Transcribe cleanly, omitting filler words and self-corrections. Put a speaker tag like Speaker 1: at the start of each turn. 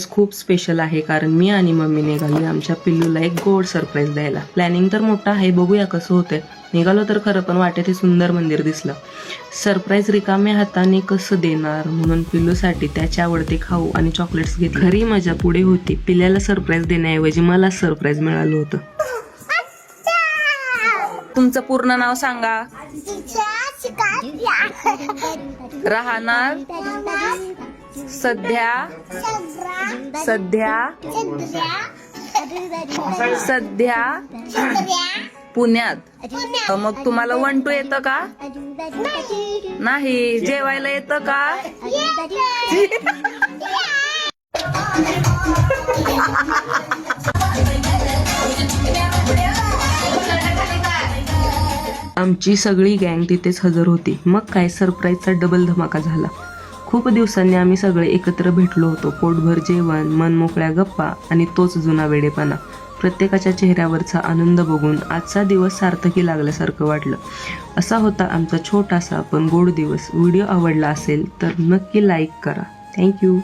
Speaker 1: खूप स्पेशल आहे कारण मी आणि मम्मी निघाली आमच्या पिल्लूला एक गोड सरप्राईज द्यायला. प्लॅनिंग तर मोठं आहे, बघूया कसं होतंय. निघालो तर खरं, पण वाटेत हे सुंदर मंदिर दिसलं. सरप्राईज रिकाम्या हाताने कसं देणार म्हणून पिल्लूसाठी त्याच्या आवडते खाऊ आणि चॉकलेट्स घेतली. खरी मजा पुढे होती. पिल्ल्याला सरप्राईज देण्याऐवजी मला सरप्राईज मिळालं होतं. तुमचं पूर्ण नाव सांगा. राहणार सध्या पुण्यात. मग तुम्हाला 1 2 येतं का? नाही. जेवायला येतं का? आमची सगळी गँग तिथेच हजर होती. मग काय, सरप्राईजचा डबल धमाका झाला. खूप दिवसांनी आम्ही सगळे एकत्र भेटलो होतो. पोटभर जेवण, मन मोकळ्या गप्पा आणि तोच जुना वेडेपणा. प्रत्येकाच्या चेहऱ्यावरचा आनंद बघून आजचा दिवस सार्थकी लागल्यासारखं वाटलं. असा होता आमचा छोटासा पण गोड दिवस. व्हिडिओ आवडला असेल तर नक्की लाईक करा. थँक्यू.